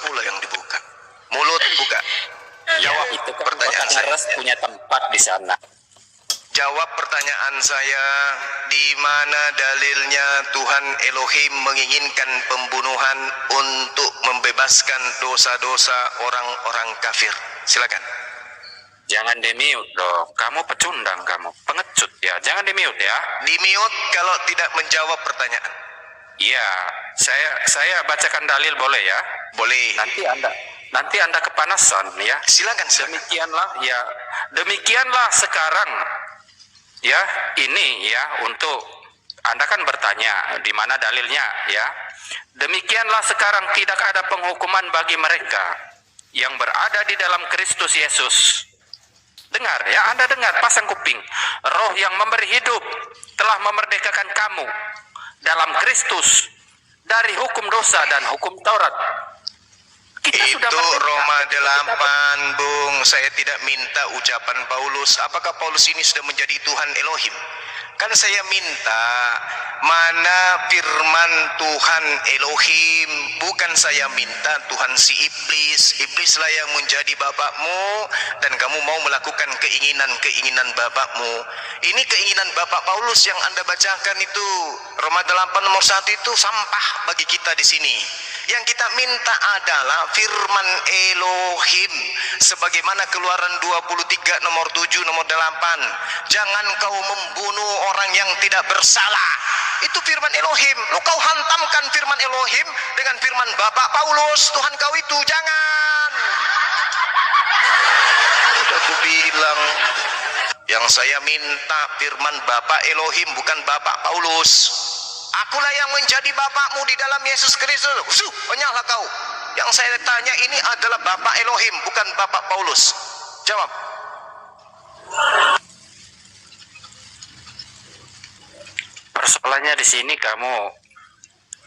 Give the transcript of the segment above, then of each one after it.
pula yang dibuka. Mulut buka. Jawab itu kan pertanyaan saya. Punya tempat di sana. Jawab pertanyaan saya, di mana dalilnya Tuhan Elohim menginginkan pembunuhan untuk membebaskan dosa-dosa orang-orang kafir? Silakan. Jangan di-mute dong. Kamu pecundang, kamu pengecut ya. Jangan di-mute ya. Di-mute kalau tidak menjawab pertanyaan. Iya, saya bacakan dalil boleh ya? Boleh. Nanti Anda kepanasan ya. Silakan. Demikianlah sekarang ya, ini ya, untuk Anda kan bertanya di mana dalilnya ya. Demikianlah sekarang tidak ada penghukuman bagi mereka yang berada di dalam Kristus Yesus. Dengar ya, Anda dengar, pasang kuping. Roh yang memberi hidup telah memerdekakan kamu dalam Kristus dari hukum dosa dan hukum Taurat. Itu Roma 8, Bung. Saya tidak minta ucapan Paulus. Apakah Paulus ini sudah menjadi Tuhan Elohim? Kan saya minta mana firman Tuhan Elohim. Bukan saya minta Tuhan si iblis. Iblislah yang menjadi bapakmu dan kamu mau melakukan keinginan bapakmu. Ini keinginan Bapak Paulus yang Anda bacakan itu. Roma 8 nomor 1 itu sampah bagi kita di sini. Yang kita minta adalah firman Elohim, sebagaimana Keluaran 23 nomor 7 nomor 8. Jangan kau membunuh orang yang tidak bersalah. Itu firman Elohim. Lu kau hantamkan firman Elohim dengan firman Bapak Paulus, Tuhan kau itu. Jangan. Udah aku bilang, yang saya minta firman Bapak Elohim, bukan Bapak Paulus. Akulah yang menjadi bapakmu di dalam Yesus Kristus. Penyahlah kau. Yang saya tanya ini adalah Bapak Elohim, bukan Bapak Paulus. Jawab. Persoalannya di sini kamu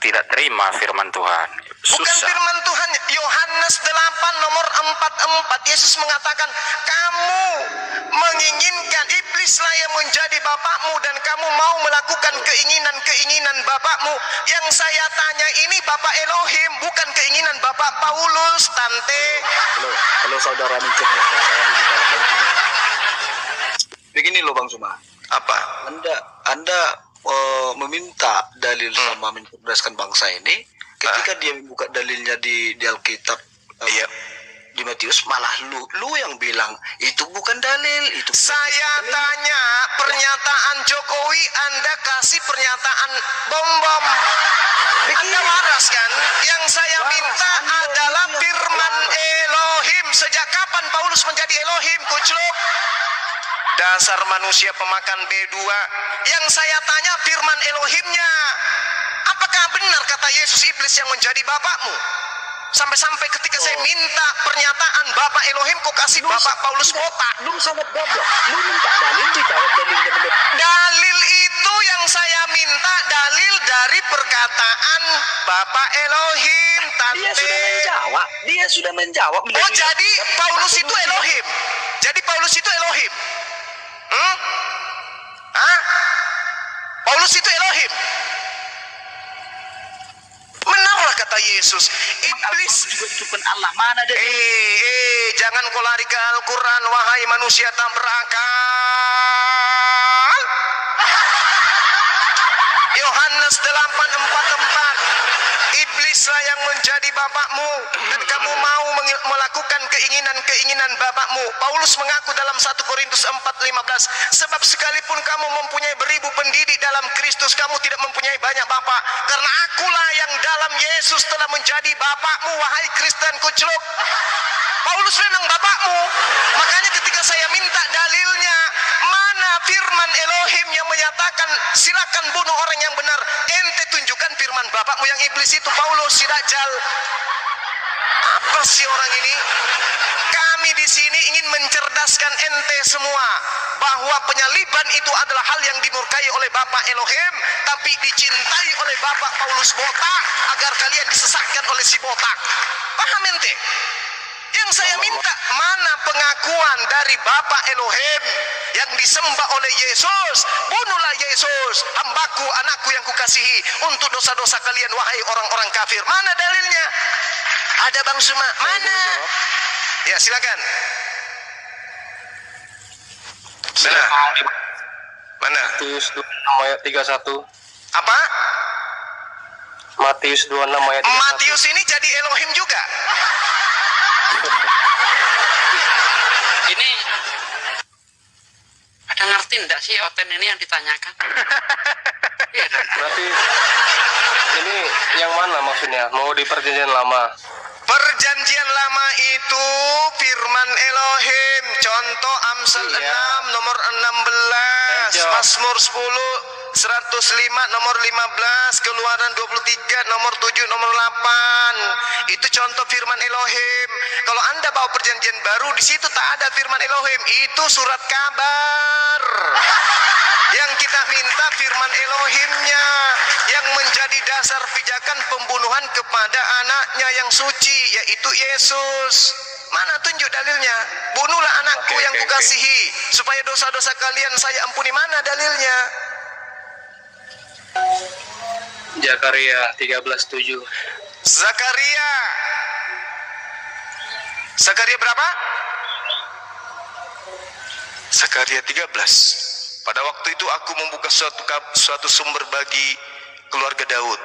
tidak terima firman Tuhan. Bukan firman Tuhan. Yohanes 8 nomor 44, Yesus mengatakan, kamu menginginkan, iblislah yang menjadi bapakmu dan kamu mau melakukan keinginan bapakmu. Yang saya tanya ini Bapak Elohim, bukan keinginan Bapak Paulus, Tante. Halo saudara mencerdaskan saya diminta bantuan. Begini loh Bang Suma. Apa? Anda meminta dalil sama mencerdaskan bangsa ini. Ketika dia membuka dalilnya di Alkitab, di Matius, malah lu yang bilang itu bukan dalil, itu. Saya tanya pernyataan Jokowi, Anda kasih pernyataan bom-bom. Anda waras kan? Yang saya minta adalah firman Elohim. Sejak kapan Paulus menjadi Elohim, Kucluk? Dasar manusia pemakan B2. Yang saya tanya firman Elohimnya. Apakah benar kata Yesus iblis yang menjadi bapakmu? Sampai-sampai ketika saya minta pernyataan Bapak Elohim, kok kasih Bapak Paulus botak? Lu sangat goblok. Lu minta dalil, dijawab dalilnya benar. Dalil itu yang saya minta, dalil dari perkataan Bapak Elohim, Tante. Dia sudah menjawab. Oh, jadi Paulus itu Elohim. Jadi Paulus itu Elohim. Paulus itu Elohim. Benarlah kata Yesus, iblis juga ditukan Allah. Mana ada? Jangan kau lari ke Al-Quran, wahai manusia tak berakal. Yohanes 8:44, iblislah yang menjadi bapakmu dan kamu mau melakukan keinginan bapakmu. Paulus mengaku dalam 1 Korintus 4:15, sebab sekalipun kamu mempunyai beribu pendidik dalam Kristus, kamu tidak mempunyai banyak bapak, karena akulah yang dalam Yesus telah menjadi bapakmu, wahai Kristen kucluk. Paulus memang bapakmu. Makanya ketika saya minta dalilnya, mana firman Elohim yang menyatakan silakan bunuh orang yang benar, ente tunjukkan firman bapakmu yang iblis itu, Paulus si Dajjal. Apa sih orang ini? Kami di sini ingin mencerdaskan ente semua bahwa penyaliban itu adalah hal yang dimurkai oleh Bapak Elohim, tapi dicintai oleh Bapak Paulus botak agar kalian disesatkan oleh si botak. Paham ente? Yang saya minta, mana pengakuan dari Bapak Elohim yang disembah oleh Yesus? Bunuhlah Yesus, hambaku, anakku yang kukasihi, untuk dosa-dosa kalian, wahai orang-orang kafir. Mana dalilnya? Ada Bang Suma. Mana? Ya, silakan. Mana? Mana? Matius 26 ayat 31. Apa? Matius 26 ayat 31. Matius ini jadi Elohim juga. Ini ada ngerti enggak sih Oten ini yang ditanyakan? Iya kan? Berarti ini yang mana maksudnya? Mau di perjanjian lama? Perjanjian lama itu firman Elohim. Contoh Amsal Iya. 6 nomor 16, Ejo. Mazmur 10 105 nomor 15, Keluaran 23 nomor 7 nomor 8. Itu contoh firman Elohim. Kalau Anda bawa perjanjian baru, di situ tak ada firman Elohim. Itu surat kabar. Yang kita minta firman Elohimnya yang menjadi dasar pijakan pembunuhan kepada anaknya yang suci, yaitu Yesus. Mana tunjuk dalilnya? Bunuhlah anakku yang kukasihi supaya dosa-dosa kalian saya ampuni. Mana dalilnya? Zakaria 13:7. Zakaria. Zakaria berapa? Zakaria 13. Pada waktu itu aku membuka suatu sumber bagi keluarga Daud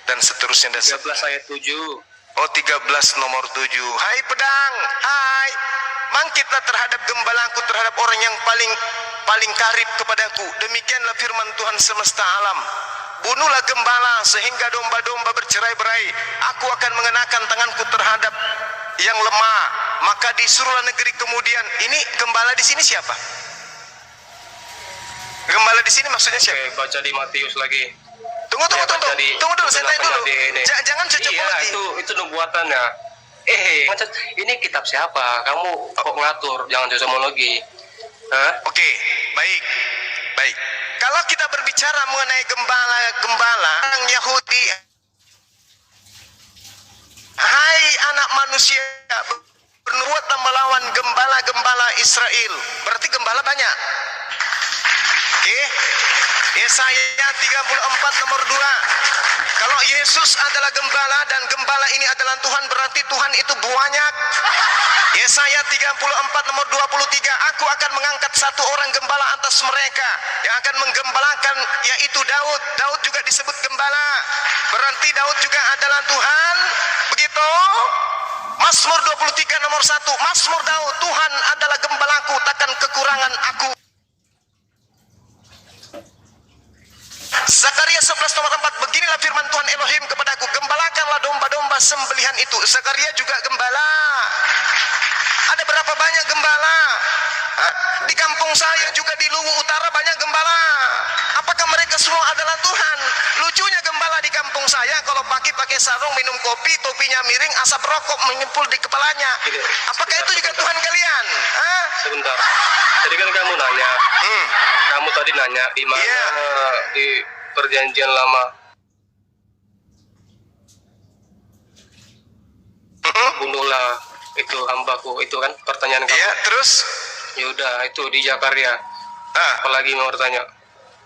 dan seterusnya dan 13 ayat 7. Oh, 13 nomor 7. Hai pedang, hai, bangkitlah terhadap gembalaku, terhadap orang yang paling karib kepadaku. Demikianlah firman Tuhan semesta alam. Bunuhlah gembala sehingga domba-domba bercerai-berai. Aku akan mengenakan tanganku terhadap yang lemah. Maka disuruhlah negeri kemudian. Ini gembala di sini siapa? Gembala di sini maksudnya siapa? Oke, baca di Matius lagi. Tunggu dulu, saya tanya dulu. Jangan cocok Iya, lagi. itu nubuatannya. Ini kitab siapa? Kamu kok ngatur? Jangan cocokologi. Hah? Oke, baik. Kalau kita berbicara mengenai gembala orang Yahudi, hai anak manusia, bernubuatlah melawan gembala-gembala Israel. Berarti gembala banyak. Oke. Yesaya 34 nomor 2. Kalau Yesus adalah gembala dan gembala ini adalah Tuhan, berarti Tuhan itu banyak. Yesaya 34 nomor 23. Aku akan mengangkat satu orang gembala atas mereka yang akan menggembalakan, yaitu Daud. Daud juga disebut gembala. Berarti Daud juga adalah Tuhan. Begitu. Mazmur 23 nomor 1. Mazmur Daud, Tuhan adalah gembalaku, takkan kekurangan aku. Zakaria 11 nomor 4. Beginilah firman Tuhan Elohim kepadaku, gembalakanlah domba-domba sembelihan itu. Zakaria juga gembala. Ada berapa banyak gembala? Di kampung saya juga di Luwu Utara banyak gembala. Apakah mereka semua adalah Tuhan? Lucunya gembala di kampung saya kalau pagi pakai sarung, minum kopi, topinya miring, asap rokok menyimpul di kepalanya. Apakah itu juga Tuhan kalian? Sebentar. Tadi kan kamu nanya. Kamu tadi nanya di mana di perjanjian lama. Bunuhlah itu hambaku, itu kan pertanyaan kamu. Iya, terus? Ya udah, itu di Zakaria. Apalagi mau bertanya?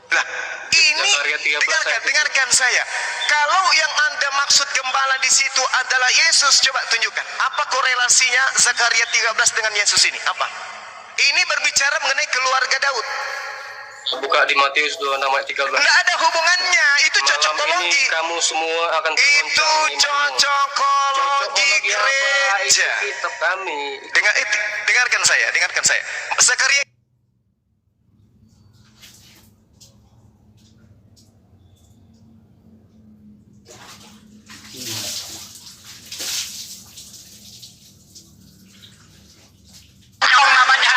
Lah, ini Zakaria 13 dengarkan saya. Kalau yang Anda maksud gembala di situ adalah Yesus, coba tunjukkan. Apa korelasinya Zakaria 13 dengan Yesus ini? Apa? Ini berbicara mengenai keluarga Daud. Buka di Matius 26 ayat 13. Tidak ada hubungannya, itu Malam cocokologi. ini kamu semua akan Itu tergoncang imanmu. cocokologi apa? gereja. Itu kitab kami. Dengarkan saya. Zakaria namanya.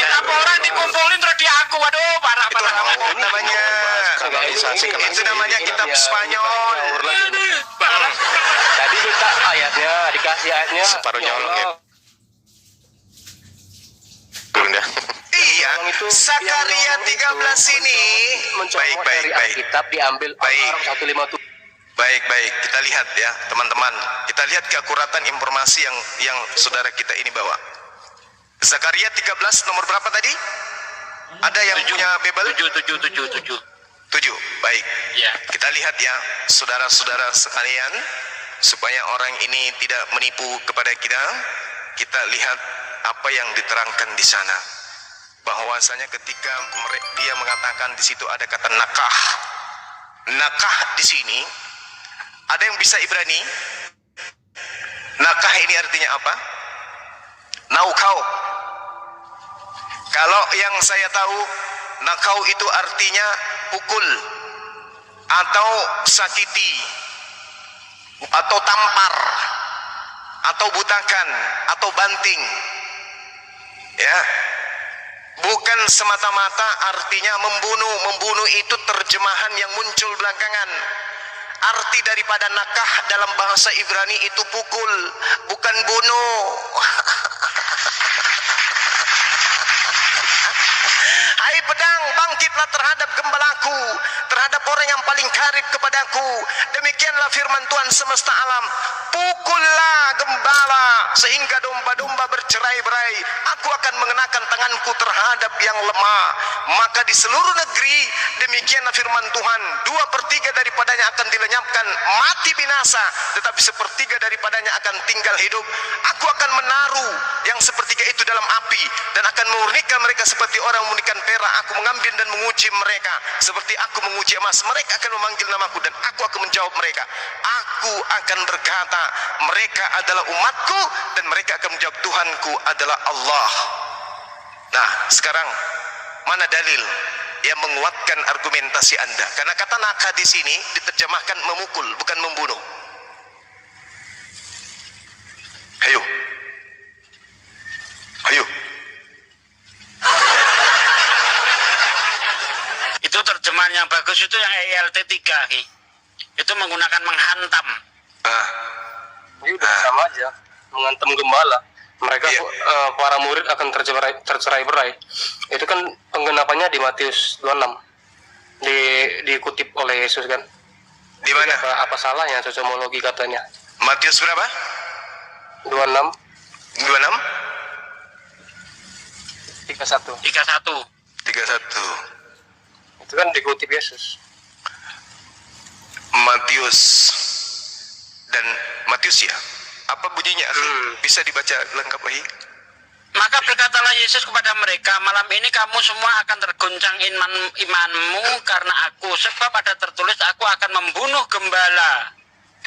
Laporan dikumpulin terus di aku. Waduh, parah. namanya. Itu namanya kitab Spanyol. Tadi minta ayatnya, dikasih ayatnya. Separuh nyolong ya. Iya, Zakaria 13 ini. Baik. Kitab diambil Al-Arab 157. Baik, kita lihat ya teman-teman. Kita lihat keakuratan informasi yang saudara kita ini bawa. Zakaria 13 nomor berapa tadi? Ada yang punya Bible? 7. 7. Baik. Ya. Kita lihat ya, saudara-saudara sekalian, supaya orang ini tidak menipu kepada kita. Kita lihat apa yang diterangkan di sana. Bahwasanya ketika dia mengatakan di situ ada kata nakah. Nakah di sini ada yang bisa Ibrani? Nakah ini artinya apa? Naukau. Kalau yang saya tahu, nakau itu artinya pukul atau sakiti atau tampar atau butakan atau banting. Ya. Bukan semata-mata artinya membunuh. Membunuh itu terjemahan yang muncul belakangan. Arti daripada nakah dalam bahasa Ibrani itu pukul, bukan bunuh. Hai pedang, bangkitlah terhadap gembalaku, terhadap orang yang paling karib kepadaku. Demikianlah firman Tuhan semesta alam. Pukullah gembala sehingga domba-domba bercerai-berai. Aku akan mengenakan tanganku terhadap yang lemah. Maka di seluruh negeri, demikianlah firman Tuhan, 2/3 daripadanya akan dilenyapkan, mati binasa, tetapi 1/3 daripadanya akan tinggal hidup. Aku akan menaruh yang 1/3 itu dalam api, dan akan memurnikan mereka seperti orang memurnikan perak. Aku mengambil dan menguji mereka seperti aku menguji emas. Mereka akan memanggil namaku dan aku akan menjawab mereka. Aku akan berkata, mereka adalah umatku, dan mereka akan menjawab, Tuhanku adalah Allah. Nah, sekarang mana dalil yang menguatkan argumentasi Anda? Karena kata nakah di sini diterjemahkan memukul, bukan membunuh. Ayo. Ayo. Itu terjemahan yang bagus itu yang ELT 3, Ki. Itu menggunakan menghantam. Ini udah sama aja, menghantam gembala. Mereka Iya. para murid akan tercerai-berai. Itu kan penggenapannya di Matius 26. Dikutip oleh Yesus kan. Di mana? Apa salahnya sosiologi katanya? Matius berapa? 26 26? 31. 31. 31. Itu kan dikutip Yesus. Matius dan Matius ya. Apa bunyinya? Bisa dibaca lengkap lagi? Maka berkatalah Yesus kepada mereka, malam ini kamu semua akan terguncang imanmu karena aku. Sebab ada tertulis, aku akan membunuh gembala,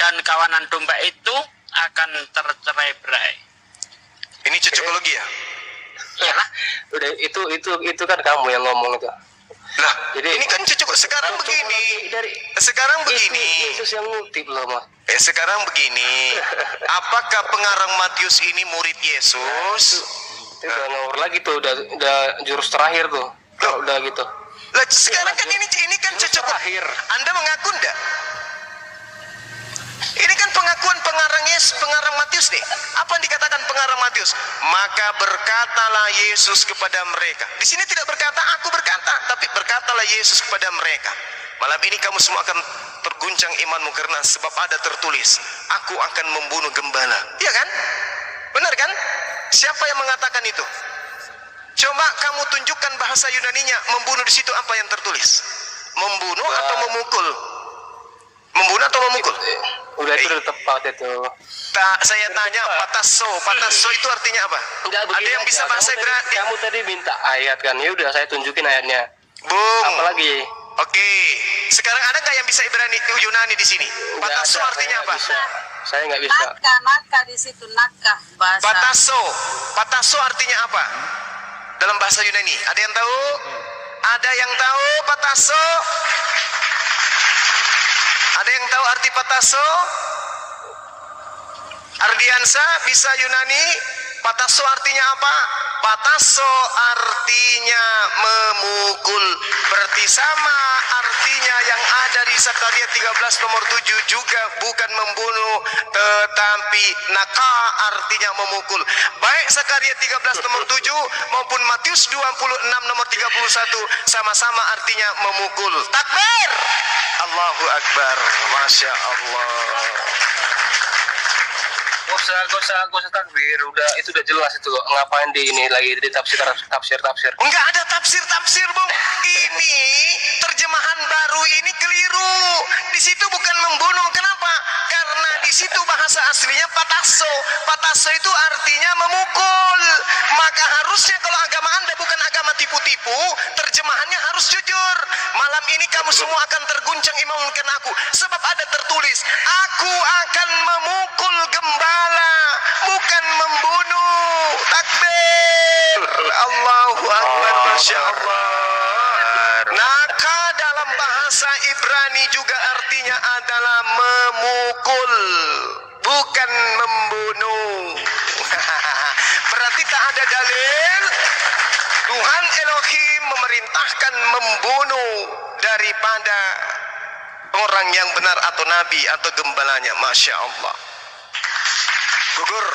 dan kawanan domba itu akan tercerai-berai. Ini cocokologi ya? Iyalah. Udah itu kan kamu yang ngomong itu. Lah, Jadi ini kan cocok. Sekarang begini. Sekarang begini. Yesus yang ngutip loh, Mas. Sekarang begini. Apakah pengarang Matius ini murid Yesus? Itu udah ngawur lagi tuh, udah jurus terakhir tuh. Kalau udah gitu. Lah, sekarang kan ini kan cocok. Terakhir. Anda mengaku enggak? Ini kan pengakuan pengarang Matius nih. Apa yang dikatakan pengarang Matius? Maka berkatalah Yesus kepada mereka. Di sini tidak berkata aku berkata, tapi berkatalah Yesus kepada mereka. Malam ini kamu semua akan terguncang imanmu karena sebab ada tertulis, aku akan membunuh gembala. Iya kan? Benar kan? Siapa yang mengatakan itu? Coba kamu tunjukkan bahasa Yunaninya, membunuh di situ apa yang tertulis? Membunuh atau memukul? Membunuh atau memukul? Udah itu udah tepat itu. Saya tanya, pataso. Pataso itu artinya apa? Ada yang bisa bahasa Ibrani? Kamu tadi minta ayat kan? Ya udah saya tunjukin ayatnya. Bung. Apalagi? Oke. Sekarang ada nggak yang bisa Ibrani Yunani di sini? Nggak Pataso ada, artinya saya apa? nggak bisa. Saya nggak bisa. Nakah di situ nakah bahasa. Pataso. Pataso artinya apa? Dalam bahasa Yunani. Ada yang tahu? Ada yang tahu pataso? Ada yang tahu arti pataso? Ardiansa bisa Yunani? Pataso artinya apa? Pataso artinya memukul. Berarti sama artinya yang ada di Zakaria 13 nomor 7 juga bukan membunuh, tetapi naka artinya memukul. Baik Zakaria 13 nomor 7 maupun Matius 26 nomor 31 sama-sama artinya memukul. Takbir! Allahu Akbar. Masya Allah. Gak usah takbir, itu udah jelas itu kok. Ngapain di ini lagi di tafsir. Enggak ada tafsir, Bung. Ini terjemahan baru ini kelihatan di situ bukan membunuh. Kenapa? Karena di situ bahasa aslinya pataso. Pataso itu artinya memukul. Maka harusnya kalau agama Anda bukan agama tipu-tipu, terjemahannya harus jujur. Malam ini kamu semua akan terguncang imankan aku, sebab ada tertulis, aku akan memukul gembala, bukan membunuh. Takbir. Allahu Akbar. Masya Allah. Naka dalam bahasa Ibrani juga artinya adalah memukul, bukan membunuh. Berarti tak ada dalil Tuhan Elohim memerintahkan membunuh daripada orang yang benar atau nabi atau gembalanya. Masya Allah. Gugur.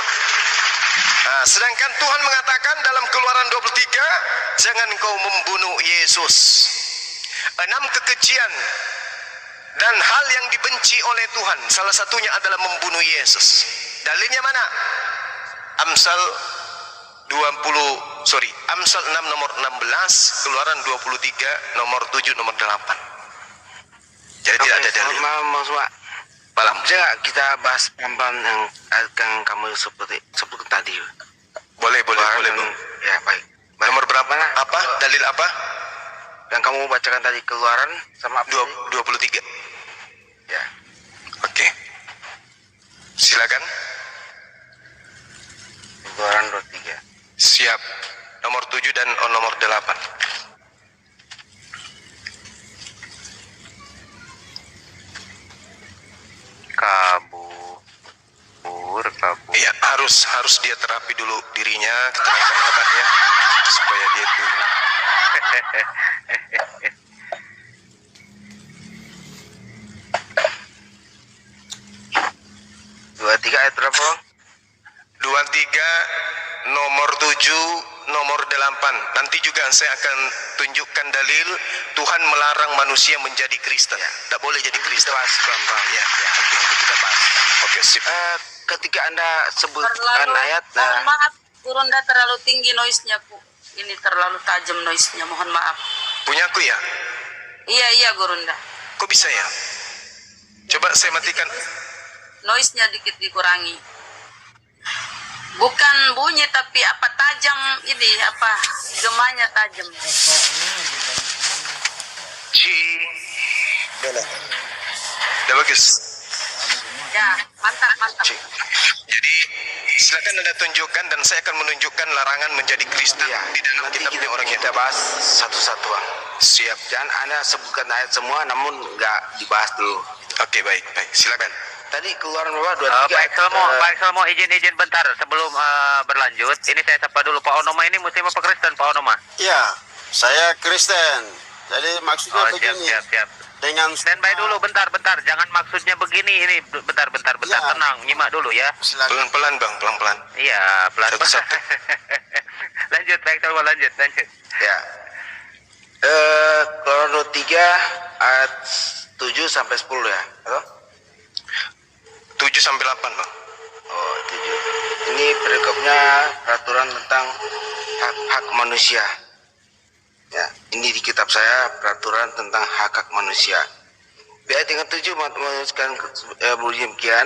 Nah, sedangkan Tuhan mengatakan dalam Keluaran 23, jangan kau membunuh Yesus. 6 kekejian dan hal yang dibenci oleh Tuhan, salah satunya adalah membunuh Yesus. Dalilnya mana? Amsal 6 nomor 16, Keluaran 23 nomor 7 nomor 8. Jadi tidak ada dalil. Mas Wak, Malam. bisa nggak kita bahas pelan-pelan yang kamu sebut tadi? Boleh, Bang. Ya, baik. Nomor berapa? Apa? Dalil apa? Yang kamu bacakan tadi, Keluaran sama apa? 23. Ya. Oke. Silakan. Keluaran 23. Siap. Nomor 7 dan nomor 8. Kabur. Iya, harus dia terapi dulu dirinya, ketenangkan otaknya supaya dia dulu. 23 ayat berapa, Bang? 23 nomor 7 nomor 8. Nanti juga saya akan tunjukkan dalil Tuhan melarang manusia menjadi Kristen. Tidak boleh jadi Kristen. Bahas pelan-pelan. Ya. Oke, nanti kita bahas. Oke, sip. Ketika Anda sebutkan Terlalu, ayat, mohon maaf, Gurunda terlalu tinggi noise-nya, Bu. Ini terlalu tajam noise-nya, mohon maaf. Punyaku ya? Iya, Gurunda. Kok bisa ya? Coba saya matikan. Noise-nya dikit dikurangi. Bukan bunyi, tapi apa tajam ini, apa gemanya tajam. Udah bagus. Ya, mantap. Jadi silakan Anda tunjukkan dan saya akan menunjukkan larangan menjadi Kristen di dalam nanti kitabnya orang kita Yahudi. bahas satu-satu, Bang. Siap. Jangan Anda sebutkan ayat semua, namun nggak dibahas dulu. Oke, baik. Silakan. Tadi Keluaran berapa? 23 Pak Excel mau izin bentar sebelum berlanjut. Ini saya sapa dulu Pak Onoma, ini Muslim apa Kristen Pak Onoma? Ya, saya Kristen. Jadi maksudnya begini. Siap. Dengan Standby dulu bentar. Jangan maksudnya begini ini. Bentar. Ya. Tenang, nyimak dulu ya. silakan. Pelan-pelan, Bang, pelan-pelan. Iya, pelan. Satu-satu. Lanjut Pak Excel, lanjut. Ya. Keluaran 23 ayat 7 sampai 10 ya. Atau? 7 sampai 8, Bang. Oh, 7. Ini perikopnya peraturan tentang hak manusia. Ya, ini di kitab saya peraturan tentang hak manusia. Di ayat yang ke-7 menuliskan bunyi demikian.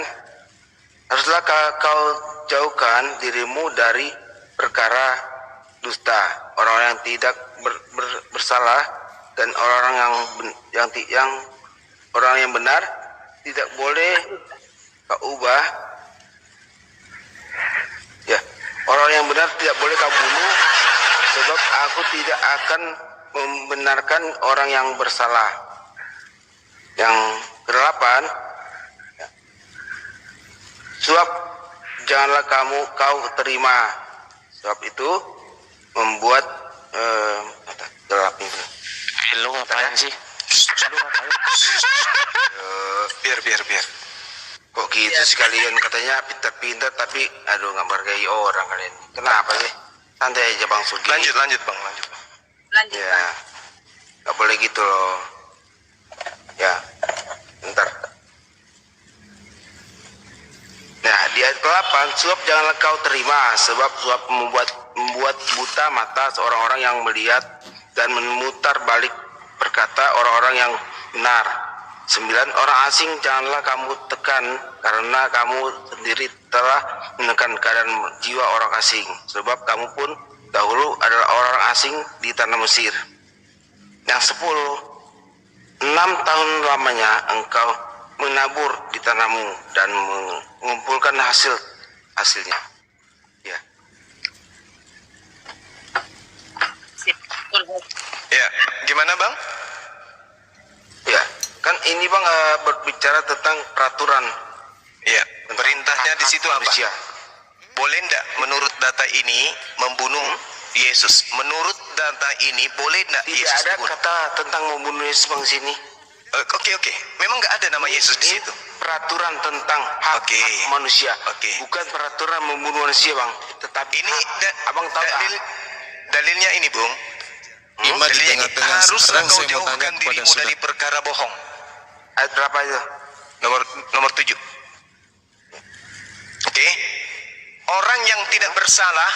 Haruslah kau jauhkan dirimu dari perkara dusta, orang yang tidak bersalah dan orang yang benar tidak boleh kau ubah. Ya, orang yang benar tidak boleh kau bunuh, sebab aku tidak akan membenarkan orang yang bersalah. Yang ke-8, ya, suap janganlah kau terima, sebab itu membuat Lu ngapain sih? Biar. Kok gitu sekalian katanya pintar-pintar tapi aduh nggak menghargai orang kalian. Kenapa sih? Santai aja Bang Sugi. Lanjut, Bang. Lanjut, Ya, Bang. nggak boleh gitu loh. Ya, bentar. Nah, di ayat ke-8, suap janganlah kau terima, sebab suap membuat buta mata seorang-orang yang melihat dan memutar balik berkata orang-orang yang benar. 9 orang asing janganlah kamu tekan, karena kamu sendiri telah menekan keadaan jiwa orang asing, sebab kamu pun dahulu adalah orang asing di tanah Mesir. Yang 10, 6 tahun lamanya engkau menabur di tanahmu dan mengumpulkan hasilnya. Ya. Ya, gimana Bang? Ya, kan ini Bang berbicara tentang peraturan. Ya, perintahnya di situ apa? Manusia. Boleh enggak menurut data ini membunuh Yesus? Menurut data ini boleh enggak Tidak Yesus ada dibunuh? kata tentang membunuh Yesus Bang sini. Oke. Memang enggak ada nama Yesus di situ. Peraturan tentang hak manusia. Oke. Bukan peraturan membunuh manusia Bang. Tetapi Ini Abang tahu dalilnya ini, Bung. Ima di Dalilnya ini, tengah-tengah haruslah sekarang kau saya mau tanya jauhkan kepada dirimu dari perkara bohong. ayat berapa itu? Nomor 7. Oke. Orang yang tidak bersalah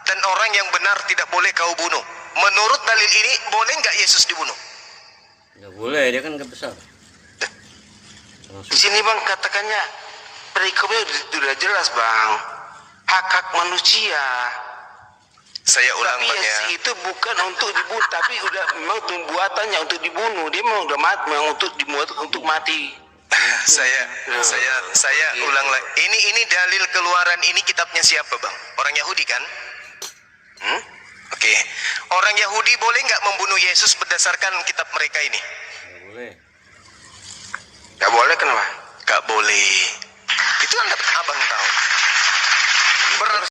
dan orang yang benar tidak boleh kau bunuh. Menurut dalil ini boleh nggak Yesus dibunuh? Nggak boleh, dia kan nggak besar. Di sini Bang katakannya perikopnya sudah jelas Bang. Hak manusia. Saya ulang Tapi Bang ya. itu bukan untuk dibunuh, tapi udah memang pembuatannya untuk dibunuh. Dia memang udah mati, memang untuk dibuat untuk mati. saya ulang lagi. Ini dalil keluaran ini kitabnya siapa Bang? Orang Yahudi kan? Oke. Orang Yahudi boleh nggak membunuh Yesus berdasarkan kitab mereka ini? Nggak boleh. Gak boleh kenapa? Gak boleh. Itu abang tahu.